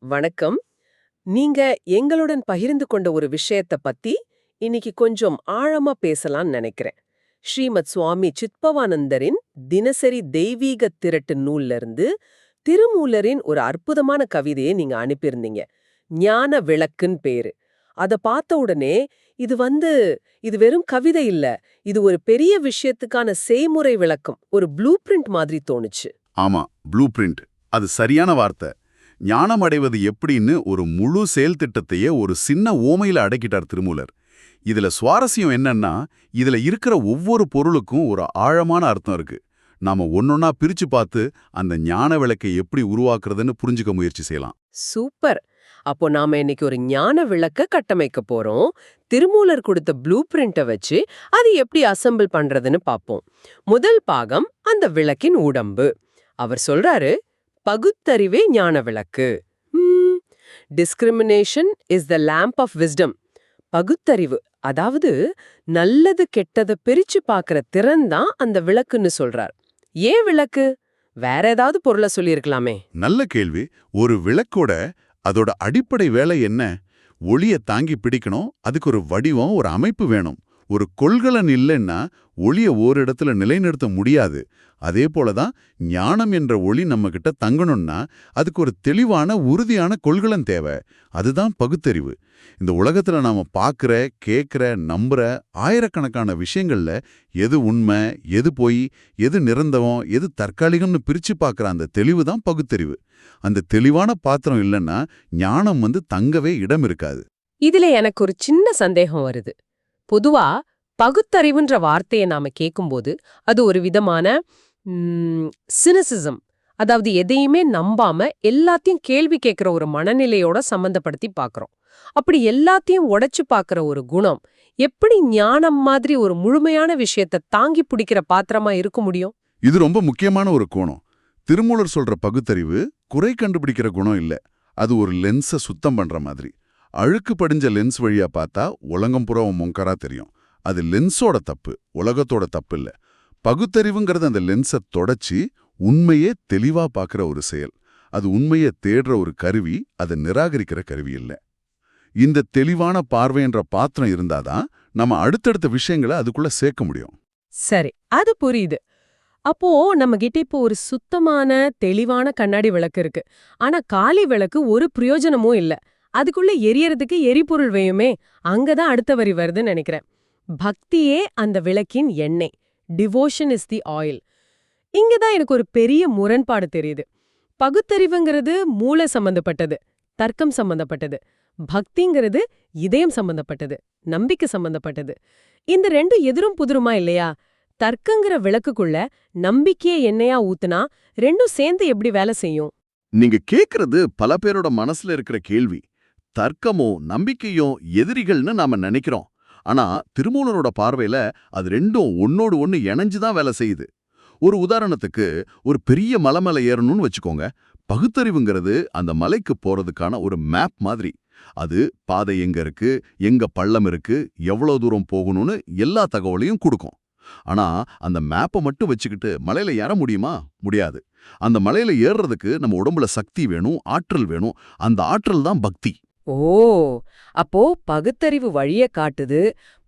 வணக்கம். நீங்க எங்களுடன் பகிர்ந்து கொண்ட ஒரு விஷயத்த பத்தி இன்னைக்கு கொஞ்சம் ஆழமா பேசலாம்னு நினைக்கிறேன். ஸ்ரீமத் சுவாமி சித்பவானந்தரின் தினசரி தெய்வீக திரட்டு நூல்ல இருந்து திருமூலரின் ஒரு அற்புதமான கவிதையை நீங்க அனுப்பியிருந்தீங்க. ஞான விளக்குன்னு பேரு. அத பார்த்த உடனே இது வந்து இது வெறும் கவிதை இல்ல, இது ஒரு பெரிய விஷயத்துக்கான செய்முறை விளக்கம், ஒரு ப்ளூ பிரிண்ட் மாதிரி தோணுச்சு. ஆமா, ப்ளூ பிரிண்ட். அது சரியான வார்த்தை. ஞானம் அடைவது எப்படின்னு ஒரு முழு செயல் திட்டத்தையே ஒரு சின்ன ஓமையில அடக்கிட்டார் திருமூலர். இதுல சுவாரஸ்யம் என்னன்னா, இதுல இருக்கிற ஒவ்வொரு பொருளுக்கும் ஒரு ஆழமான அர்த்தம் இருக்கு. நாம ஒன்னொன்னா பிரிச்சு பார்த்து அந்த ஞான விளக்கை எப்படி உருவாக்குறதுன்னு புரிஞ்சுக்க முயற்சி செய்யலாம். சூப்பர். அப்போ நாம இன்னைக்கு ஒரு ஞான விளக்க கட்டமைக்க போறோம். திருமூலர் கொடுத்த ப்ளூ பிரிண்ட வச்சு அது எப்படி அசெம்பிள் பண்றதுன்னு பாப்போம். முதல் பாகம் அந்த விளக்கின் உடம்பு. அவர் சொல்றாரு, பகுத்தறிவே ஞான விளக்கு. Discrimination is the lamp of wisdom. பகுத்தறிவு, அதாவது நல்லது கெட்டதை பிரிச்சு பார்க்கிற திறன் தான் அந்த விளக்குன்னு சொல்றார். ஏன் விளக்கு? வேற ஏதாவது பொருளை சொல்லியிருக்கலாமே. நல்ல கேள்வி. ஒரு விளக்கோட அதோட அடிப்படை வேலை என்ன? ஒளிய தாங்கி பிடிக்கணும். அதுக்கு ஒரு வடிவம், ஒரு அமைப்பு வேணும். ஒரு கொள்கலன் இல்லைன்னா ஒளிய ஓரிடத்துல நிலைநிறுத்த முடியாது. அதே போலதான் ஞானம் என்ற ஒளி நம்ம கிட்ட தங்கணும்னா அதுக்கு ஒரு தெளிவான உறுதியான கொள்கலன் தேவை. அதுதான் பகுத்தறிவு. இந்த உலகத்துல நாம பார்க்கிற, கேட்கிற, நம்புற ஆயிரக்கணக்கான விஷயங்கள்ல எது உண்மை, எது பொய், எது நிரந்தரம், எது தற்காலிகம்னு பிரிச்சு பார்க்கிற அந்த தெளிவு தான் பகுத்தறிவு. அந்த தெளிவான பாத்திரம் இல்லைன்னா ஞானம் தங்கவே இடம் இருக்காது. இதுல எனக்கு ஒரு சின்ன சந்தேகம் வருது. பொதுவா பகுத்தறிவுன்ற வார்த்தையை நாம கேட்கும்போது அது ஒரு விதமான சினிசிசம், அதாவது எதையுமே நம்பாம எல்லாத்தையும் கேள்வி கேட்கிற ஒரு மனநிலையோட சம்பந்தப்படுத்தி பார்க்கறோம். அப்படி எல்லாத்தையும் உடைச்சு பார்க்கிற ஒரு குணம் எப்படி ஞானம் மாதிரி ஒரு முழுமையான விஷயத்தை தாங்கி பிடிக்கிற பாத்திரமா இருக்க முடியும்? இது ரொம்ப முக்கியமான ஒரு கோணம். திருமூலர் சொல்ற பகுத்தறிவு குறை கண்டுபிடிக்கிற குணம் இல்ல. அது ஒரு லென்ஸை சுத்தம் பண்ற மாதிரி. அழுக்கு படிஞ்ச லென்ஸ் வழியா பார்த்தா உலகம் புறம் மொங்கரா தெரியும். அது லென்ஸோட தப்பு, உலகத்தோட தப்பு இல்ல. பகுத்தறிவுங்கிறது அந்த லென்ஸை தொடச்சி உண்மையே தெளிவா பார்க்கிற ஒரு செயல். அது உண்மையை தேடுற ஒரு கருவி, அதை நிராகரிக்கிற கருவி இல்ல. இந்த தெளிவான பார்வைன்ற பாத்திரம் இருந்தாதான் நம்ம அடுத்தடுத்த விஷயங்களை அதுக்குள்ள சேர்க்க முடியும். சரி, அது புரியுது. அப்போ நம்ம கிட்ட இப்போ ஒரு சுத்தமான தெளிவான கண்ணாடி விளக்கு இருக்கு. ஆனா காலி விளக்கு ஒரு பிரயோஜனமும் இல்ல. அதுக்குள்ள எரியறதுக்கு எரிபொருள் வேயுமே. அங்கதான் அடுத்த வரி வருதுன்னு நினைக்கிறேன். பக்தியே அந்த விளக்கின் எண்ணெய். Devotion is the oil. இங்கதான் எனக்கு ஒரு பெரிய முரண்பாடு தெரியுது. பகுத்தறிவுங்கிறது மூளை சம்பந்தப்பட்டது, தர்க்கம் சம்பந்தப்பட்டது. பக்திங்கிறது இதயம் சம்பந்தப்பட்டது, நம்பிக்கை சம்பந்தப்பட்டது. இந்த ரெண்டும் எதிரும் புதிருமா இல்லையா? தர்க்கங்கிற விளக்குக்குள்ள நம்பிக்கையே எண்ணெயா ஊத்துனா ரெண்டும் சேர்ந்து எப்படி வேலை செய்யும்? நீங்க கேக்குறது பல பேரோட மனசுல இருக்கிற கேள்வி. தர்க்கமும் நம்பிக்கையும் எதிரிகள்னு நாம நினைக்கிறோம். ஆனா திருமூலரோட பார்வையில அது ரெண்டும் ஒன்னோடு ஒன்னு இணைஞ்சுதான் வேலை செய்யுது. ஒரு உதாரணத்துக்கு, ஒரு பெரிய மலை மேல ஏறணும்னு வச்சுக்கோங்க. பகுத்தறிவுங்கிறது அந்த மலைக்கு போறதுக்கான ஒரு மேப் மாதிரி. அது பாதை எங்க இருக்கு, எங்க பள்ளம் இருக்கு, எவ்வளவு தூரம் போகணும்னு எல்லா தகவலையும் கொடுக்கும். ஆனா அந்த மேப்பை மட்டும் வச்சுக்கிட்டு மலையில ஏற முடியுமா? முடியாது. அந்த மலையில ஏறுறதுக்கு நம்ம உடம்புல சக்தி வேணும், ஆற்றல் வேணும். அந்த ஆற்றல் தான் பக்தி. ஓ, அப்போ பகுத்தறிவு வழிய காட்டுது,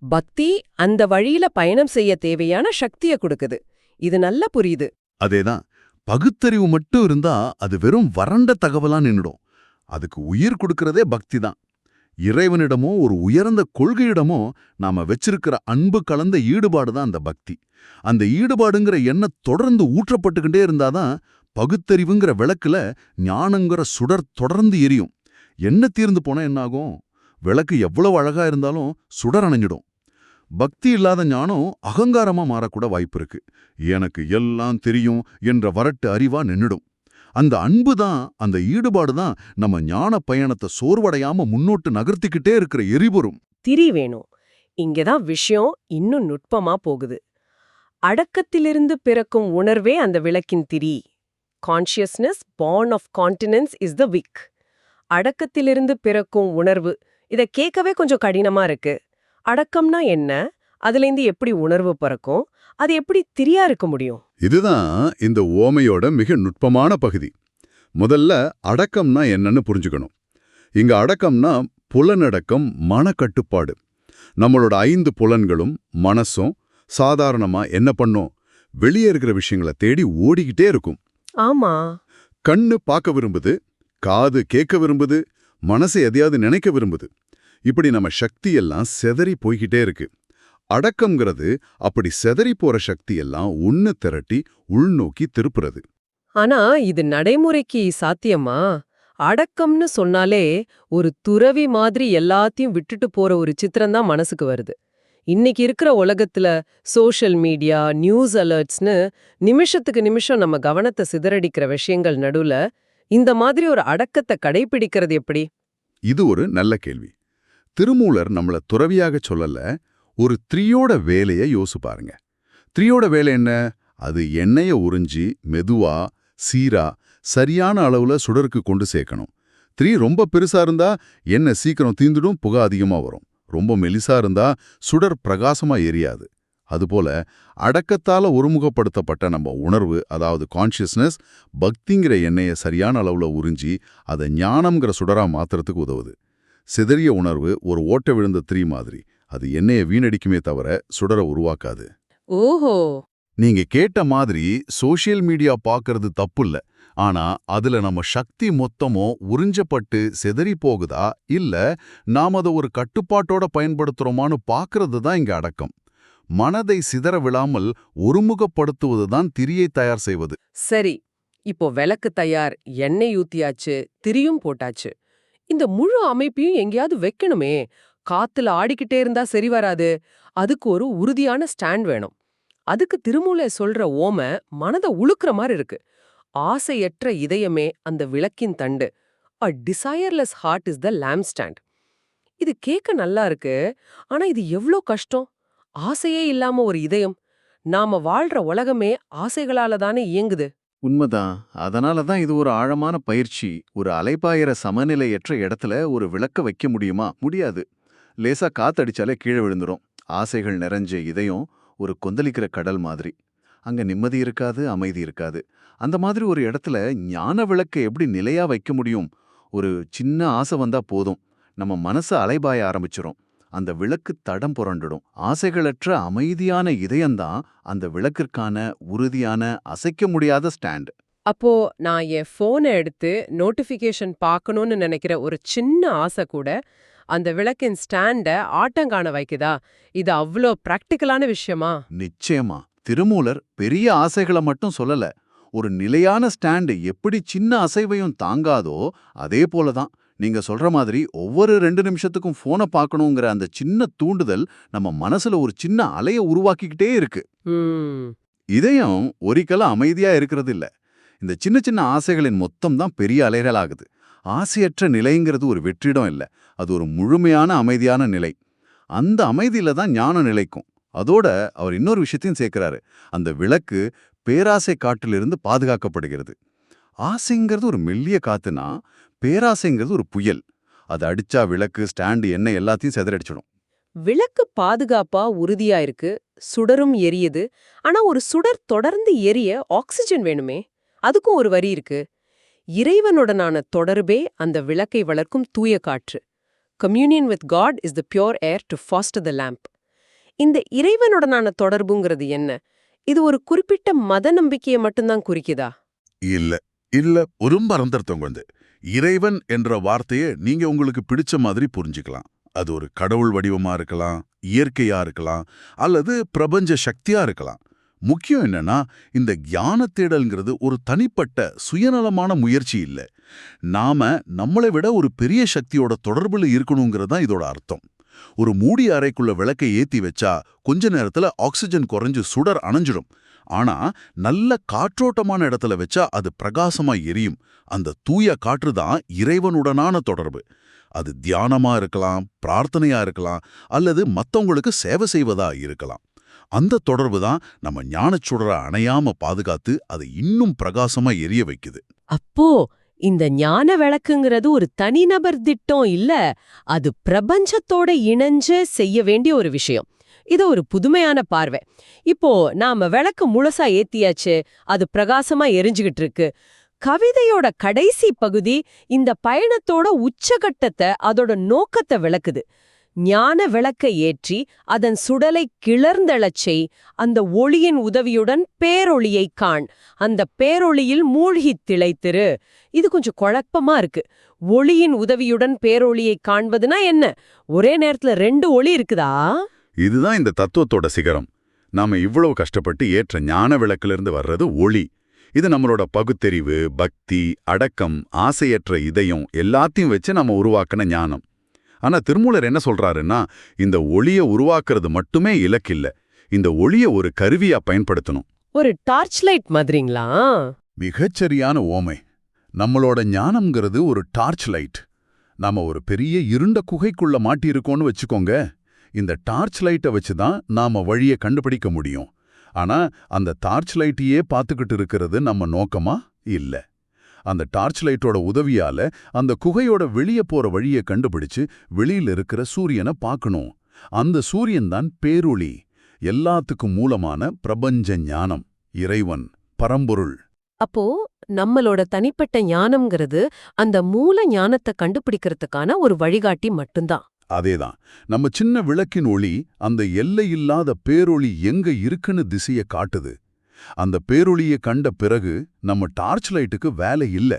பக்தி அந்த வழியில பயணம் செய்ய தேவையான சக்திய கொடுக்குது. இது நல்லா புரியுது. அதேதான். பகுத்தறிவு மட்டும் இருந்தா அது வெறும் வறண்ட தகவலா நின்னுடும். அதுக்கு உயிர் கொடுக்கறதே பக்தி தான். இறைவனிடமோ ஒரு உயர்ந்த கொள்கையிடமோ நாம வச்சிருக்கிற அன்பு கலந்த ஈடுபாடு தான் அந்த பக்தி. அந்த ஈடுபாடுங்கிற எண்ணம் தொடர்ந்து ஊற்றப்பட்டுக்கிட்டே இருந்தாதான் பகுத்தறிவுங்கிற விளக்குல ஞானங்கிற சுடர் தொடர்ந்து எரியும். என்ன தீர்ந்து போனா என்னாகும்? விளக்கு எவ்வளவு அழகா இருந்தாலும் சுடர் அணைஞ்சிடும். பக்தி இல்லாத ஞானம் அகங்காரமா மாறக்கூட வாய்ப்பு இருக்கு. எனக்கு எல்லாம் தெரியும் என்ற வரட்டு அறிவா நின்னுடும். அந்த அன்பு தான், அந்த ஈடுபாடு தான் நம்ம ஞான பயணத்தை சோர்வடையாம முன்னோட்டு நகர்த்திக்கிட்டே இருக்கிற எரிபொரும். திரி வேணும். இங்கதான் விஷயம் இன்னும் நுட்பமா போகுது. அடக்கத்திலிருந்து பிறக்கும் உணர்வே அந்த விளக்கின் திரி. Consciousness born of continence is the wick. அடக்கத்திலிருந்து பிறக்கும் உணர்வு. இத கேட்கவே கொஞ்சம் கடினமா இருக்கு. அடக்கம்னா என்ன? அதுலேருந்து எப்படி உணர்வு பிறக்கும்? அது எப்படி திரியா இருக்க முடியும்? இதுதான் இந்த ஓமையோட மிக நுட்பமான பகுதி. முதல்ல அடக்கம்னா என்னன்னு புரிஞ்சுக்கணும். இங்க அடக்கம்னா புலனடக்கம், மனக்கட்டுப்பாடு. நம்மளோட 5 புலன்களும் மனசும் சாதாரணமா என்ன பண்ணும்? வெளியே இருக்கிற விஷயங்களை தேடி ஓடிக்கிட்டே இருக்கும். ஆமா. கண்ணு பார்க்க விரும்புது, காது கேட்க விரும்புது, மனசு எதையாவது நினைக்க விரும்புது. இப்படி நம்ம சக்தி எல்லாம் சிதறி போய்கிட்டே இருக்கு. அடக்கம்ங்கிறது அப்படி சிதறி போற சக்தி எல்லாம் ஒன்னு திரட்டி உள்நோக்கி திருப்புறது. ஆனா இது நடைமுறைக்கு சாத்தியமா? அடக்கம்னு சொன்னாலே ஒரு துறவி மாதிரி எல்லாத்தையும் விட்டுட்டு போற ஒரு சித்திரம் தான் மனசுக்கு வருது. இன்னைக்கு இருக்கிற உலகத்துல சோஷியல் மீடியா, நியூஸ் அலர்ட்ஸ்னு நிமிஷத்துக்கு நிமிஷம் நம்ம கவனத்தை சிதறடிக்கிற விஷயங்கள் நடுவுல இந்த மாதிரி ஒரு அடக்கத்தை கடைபிடிக்கிறது எப்படி? இது ஒரு நல்ல கேள்வி. திருமூலர் நம்மள துறவியாக சொல்லல, ஒரு த்ரீயோட வேலையை யோசிச்சு பாருங்க. த்ரீயோட வேலை என்ன? அது எண்ணெயை உறிஞ்சி மெதுவா, சீரா, சரியான அளவுல சுடருக்கு கொண்டு சேர்க்கணும். 3 ரொம்ப பெருசா இருந்தா எண்ணெய் சீக்கிரம் தீந்துடும், புகை அதிகமா வரும். ரொம்ப மெலிசா இருந்தா சுடர் பிரகாசமா எரியாது. அதுபோல அடக்கத்தால ஒருமுகப்படுத்தப்பட்ட நம்ம உணர்வு, அதாவது கான்ஷியஸ்னஸ், பக்திங்கிற எண்ணெயை சரியான அளவுல உறிஞ்சி அதை ஞானம்ங்கிற சுடரா மாத்துறதுக்கு உதவுது. சிதறிய உணர்வு ஒரு ஓட்ட விழுந்த 3 மாதிரி. அது எண்ணெயை வீணடிக்குமே தவிர சுடரை உருவாக்காது. ஓஹோ. நீங்க கேட்ட மாதிரி சோஷியல் மீடியா பார்க்கறது தப்புல்ல. ஆனா அதுல நம்ம சக்தி மொத்தமோ உறிஞ்சப்பட்டு சிதறி போகுதா, இல்ல நாம அதை ஒரு கட்டுப்பாட்டோட பயன்படுத்துறோமான்னு பார்க்கறது தான் இங்க அடக்கம். மனதை சிதற விழாமல் ஒருமுகப்படுத்துவதுதான் திரியை தயார் செய்வது. சரி, இப்போ விளக்கு தயார், எண்ணெய் ஊத்தியாச்சு, திரியும் போட்டாச்சு. இந்த முழு அமைப்பையும் எங்கேயாவது வைக்கணுமே. காத்துல ஆடிக்கிட்டே இருந்தா சரி வராது. அதுக்கு ஒரு உறுதியான ஸ்டாண்ட் வேணும். அதுக்கு திருமூலை சொல்ற ஓமை மனதை உழுக்குற மாதிரி இருக்கு. ஆசையற்ற இதயமே அந்த விளக்கின் தண்டு. A desireless heart is the lampstand. இது கேட்க நல்லா இருக்கு. ஆனா இது எவ்ளோ கஷ்டம். ஆசையே இல்லாம ஒரு இதயம். நாம வாழ்ற உலகமே ஆசைகளால தானே இயங்குது. உண்மைதான். அதனால தான் இது ஒரு ஆழமான பயிற்சி. ஒரு அலைபாயிற சமநிலையற்ற இடத்துல ஒரு விளக்க வைக்க முடியுமா? முடியாது. லேசா காத்தடிச்சாலே கீழே விழுந்துரும். ஆசைகள் நிறைஞ்ச இதயம் ஒரு கொந்தளிக்கிற கடல் மாதிரி. அங்க நிம்மதி இருக்காது, அமைதி இருக்காது. அந்த மாதிரி ஒரு இடத்துல ஞான விளக்க எப்படி நிலையா வைக்க முடியும்? ஒரு சின்ன ஆசை வந்தா போதும், நம்ம மனசு அலைபாய ஆரம்பிச்சிரும். அந்த விளக்கு தடம் புரண்டுடும். ஆசைகளற்ற அமைதியான இதயம்தான் அந்த விளக்கிற்கான உறுதியான அசைக்க முடியாத ஸ்டாண்ட். அப்போ நான் என் போனை எடுத்து நோட்டிஃபிகேஷன் பார்க்கணும்னு நினைக்கிற ஒரு சின்ன ஆசை கூட அந்த விளக்கின் ஸ்டாண்ட ஆட்டங்காண வைக்குதா? இது அவ்ளோ பிராக்டிக்கலான விஷயமா? நிச்சயமா. திருமூலர் பெரிய ஆசைகளை மட்டும் சொல்லல. ஒரு நிலையான ஸ்டாண்ட் எப்படி சின்ன அசைவையும் தாங்காதோ அதே போலதான் நீங்க சொல்ற மாதிரி ஒவ்வொரு 2 நிமிஷத்துக்கும் போனை பார்க்கணுங்கிற அந்த சின்ன தூண்டுதல் நம்ம மனசுல ஒரு சின்ன அலைய உருவாக்கிக்கிட்டே இருக்கு. இதயம் ஒரிக்கல அமைதியா இருக்கிறது இல்ல. இந்த சின்ன சின்ன ஆசைகளின் மொத்தம் தான் பெரிய அலைகள் ஆகுது. ஆசையற்ற நிலைங்கிறது ஒரு வெற்றிடம் இல்ல, அது ஒரு முழுமையான அமைதியான நிலை. அந்த அமைதியில தான் ஞானம் நிலைக்கும். அதோட அவர் இன்னொரு விஷயத்தையும் சேர்க்கிறாரு. அந்த விளக்கு பேராசை காற்றிலிருந்து பாதுகாக்கப்படுகிறது. ஆசைங்கிறது ஒரு மெல்லிய காத்துனா, பேராசைங்கிறது ஒரு புயல். அது அடிச்சா விளக்கு, ஸ்டாண்டு, எண்ணெய் எல்லாத்தையும் சிதறடிச்சிடும். விளக்கு பாதுகாப்பா உறுதியா இருக்கு, சுடரும் எரியுது. ஆனா ஒரு சுடர் தொடர்ந்து எரிய ஆக்சிஜன் வேணுமே. அதுக்கும் ஒரு வரி இருக்கு. இறைவனுடனான தொடர்பே அந்த விளக்கை வளர்க்கும் தூய காற்று. Communion with God is the pure air to foster the lamp. இந்த இறைவனுடனான தொடர்புங்கிறது என்ன? இது ஒரு குறிப்பிட்ட மத நம்பிக்கையை மட்டும்தான் குறிக்குதா? இல்ல ஒரு மறந்துருத்தவங்க வந்து இறைவன் என்ற வார்த்தையை நீங்க உங்களுக்கு பிடிச்ச மாதிரி புரிஞ்சுக்கலாம். அது ஒரு கடவுள் வடிவமா இருக்கலாம், இயற்கையா இருக்கலாம், அல்லது பிரபஞ்ச சக்தியா இருக்கலாம். முக்கியம் என்னன்னா, இந்த ஞான தேடல்ங்கிறது ஒரு தனிப்பட்ட சுயநலமான முயற்சி இல்ல. நாம நம்மளை விட ஒரு பெரிய சக்தியோட தொடர்புல இருக்கணுங்கிறது தான் இதோட அர்த்தம். ஒரு மூடிய அறைக்குள்ள விளக்கை ஏத்தி வச்சா கொஞ்ச நேரத்துல ஆக்சிஜன் குறைஞ்சு சுடர் அணைஞ்சிடும். ஆனா நல்ல காற்றோட்டமான இடத்துல வச்சா அது பிரகாசமா எரியும். அந்த தூய காற்று தான் இறைவனுடனான தொடர்பு. அது தியானமா இருக்கலாம், பிரார்த்தனையா இருக்கலாம், அல்லது மத்தவங்களுக்கு சேவை செய்வதா இருக்கலாம். அந்த தொடர்பு தான் நம்ம ஞானச்சுடரை அணையாம பாதுகாத்து அதை இன்னும் பிரகாசமா எரிய வைக்குது. அப்போ இந்த ஞான விளக்குங்கிறது ஒரு தனிநபர் திட்டம் இல்ல, அது பிரபஞ்சத்தோட இணைஞ்சு செய்ய வேண்டிய ஒரு விஷயம். இது ஒரு புதுமையான பார்வை. இப்போ நாம விளக்கு முழுசா ஏத்தியாச்சு, அது பிரகாசமா எரிஞ்சுகிட்டு இருக்கு. கவிதையோட கடைசி பகுதி இந்த பயணத்தோட உச்சகட்டத்தை, அதோட நோக்கத்தை விளக்குது. ஞான விளக்கை ஏற்றி அதன் சுடலை கிளர்ந்தெழச் செய், அந்த ஒளியின் உதவியுடன் பேரொளியை காண், அந்த பேரொளியில் மூழ்கித் திளைத்திரு. இது கொஞ்சம் குழப்பமா இருக்கு. ஒளியின் உதவியுடன் பேரொளியை காண்பதுனா என்ன? ஒரே நேரத்துல 2 ஒளி இருக்குதா? இதுதான் இந்த தத்துவத்தோட சிகரம். நாம இவ்வளவு கஷ்டப்பட்டு ஏற்ற ஞான விளக்கிலிருந்து வர்றது ஒளி. இது நம்மளோட பகுத்தறிவு, பக்தி, அடக்கம், ஆசையற்ற இதயம் எல்லாத்தையும் வச்சு நம்ம உருவாக்கின ஞானம். ஆனா திருமூலர் என்ன சொல்றாருன்னா, இந்த ஒளிய உருவாக்குறது மட்டுமே இலக்கில்ல, இந்த ஒளிய ஒரு கருவியா பயன்படுத்தணும். ஒரு டார்ச் லைட் மாதிரிங்களா? மிகச்சரியான ஓமை. நம்மளோட ஞானம்ங்கிறது ஒரு டார்ச் லைட். நாம ஒரு பெரிய இருண்ட குகைக்குள்ள மாட்டியிருக்கோன்னு வச்சுக்கோங்க. இந்த டார்ச் லைட்டை வச்சு தான் நாம வழியை கண்டுபிடிக்க முடியும். ஆனா அந்த டார்ச் லைட்டையே பார்த்துக்கிட்டு இருக்கிறது நம்ம நோக்கமா? இல்ல. அந்த டார்ச் லைட்டோட உதவியால அந்த குகையோட வெளியே போற வழியை கண்டுபிடிச்சு வெளியில இருக்கிற சூரியனை பார்க்கணும். அந்த சூரியன் தான் பேரொளி, எல்லாத்துக்கும் மூலமான பிரபஞ்ச ஞானம், இறைவன், பரம்பொருள். அப்போ நம்மளோட தனிப்பட்ட ஞானம்ங்கிறது அந்த மூல ஞானத்தை கண்டுபிடிக்கிறதுக்கான ஒரு வழிகாட்டி மட்டும்தான். அதேதான். நம்ம சின்ன விளக்கின் ஒளி அந்த எல்லையில்லாத பேரொளி எங்க இருக்குன்னு திசைய காட்டுது. அந்த பேரொளியை கண்ட பிறகு நம்ம டார்ச் லைட்டுக்கு வேலை இல்ல.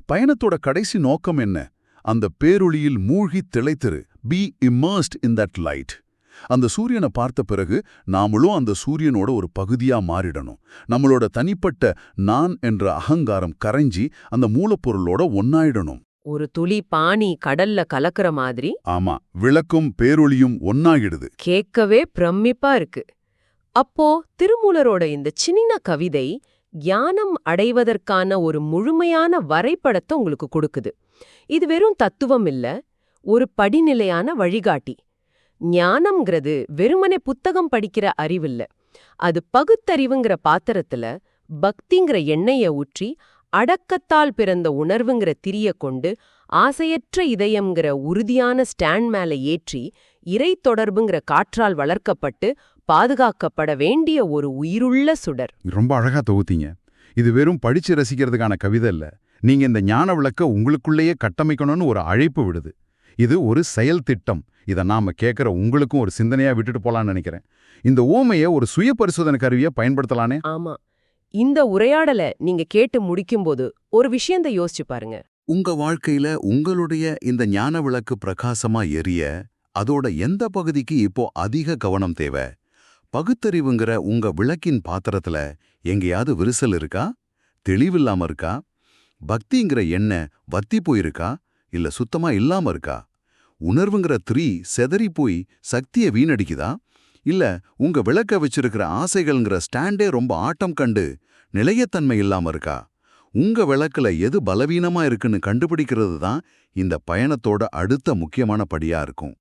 பயணத்தோட கடைசி நோக்கம் என்ன? அந்த பேரொளியில் மூழ்கி திளைத்திரு. Be immersed in that light. அந்த சூரியனை பார்த்த பிறகு நாமளும் அந்த சூரியனோட ஒரு பகுதியா மாறிடணும். நம்மளோட தனிப்பட்ட நான் என்ற அகங்காரம் கரைஞ்சி அந்த மூலப்பொருளோட ஒன்னாயிடணும். ஒரு துளி பானி கடல்ல கலக்கிற மாதிரி. ஆமா, விளக்கும் பேரொளியும் ஒன்னாகிடுது. கேட்கவே பிரமிப்பா இருக்கு. அப்போ திருமூலரோட இந்த சின்ன கவிதை ஞானம் அடைவதற்கான ஒரு முழுமையான வரைபடத்தை உங்களுக்கு கொடுக்குது. இது வெறும் தத்துவம் இல்ல, ஒரு படிநிலையான வழிகாட்டி. ஞானம்ங்கிறது வெறுமனே புத்தகம் படிக்கிற அறிவில்ல. அது பகுத்தறிவுங்கிற பாத்திரத்துல பக்திங்கிற எண்ணெய ஊற்றி, அடக்கத்தால் பிறந்த உணர்வுங்கிற திரிய கொண்டு, ஆசையற்ற இதயம்ங்கிற உறுதியான ஸ்டாண்ட் மேல ஏற்றி, இறை தொடர்புங்கிற காற்றால் வளர்க்கப்பட்டு பாதுகாக்கப்பட வேண்டிய ஒரு உயிருள்ள சுடர். ரொம்ப அழகா தொகுத்தீங்க. இது வெறும் படிச்சு ரசிக்கிறதுக்கான கவிதை இல்ல. நீங்க இந்த ஞான விளக்க உங்களுக்குள்ளேயே கட்டமைக்கணும்னு ஒரு அழைப்பு விடுது. இது ஒரு செயல் திட்டம். இதை நாம கேட்கிற உங்களுக்கும் ஒரு சிந்தனையா விட்டுட்டு போலான்னு நினைக்கிறேன். இந்த ஓமையை ஒரு சுய பரிசோதனை கருவியா பயன்படுத்தலானே? ஆமா. இந்த உரையாடலை நீங்க கேட்டு முடிக்கும்போது ஒரு விஷயத்தை யோசிச்சு பாருங்க. உங்க வாழ்க்கையில உங்களுடைய இந்த ஞான விளக்கு பிரகாசமா எரிய, அதோட எந்த பகுதிக்கு இப்போ அதிக கவனம் தேவை? பகுத்தறிவுங்கிற உங்க விளக்கின் பாத்திரத்துல எங்கேயாவது விரிசல் இருக்கா? தெளிவில்லாம இருக்கா? பக்திங்கிற எண்ணெய் வத்தி போயிருக்கா? இல்ல சுத்தமா இல்லாம இருக்கா? உணர்வுங்கிற திரி செதறி போய் சக்தியை வீணடிக்குதா? இல்ல உங்க விளக்க வச்சிருக்கிற ஆசைகள்ங்கிற ஸ்டாண்டே ரொம்ப ஆட்டம் கண்டு நிலையத்தன்மை இல்லாம இருக்கா? உங்க விளக்குல எது பலவீனமா இருக்குன்னு கண்டுபிடிக்கிறது தான் இந்த பயணத்தோட அடுத்த முக்கியமான படியா இருக்கும்.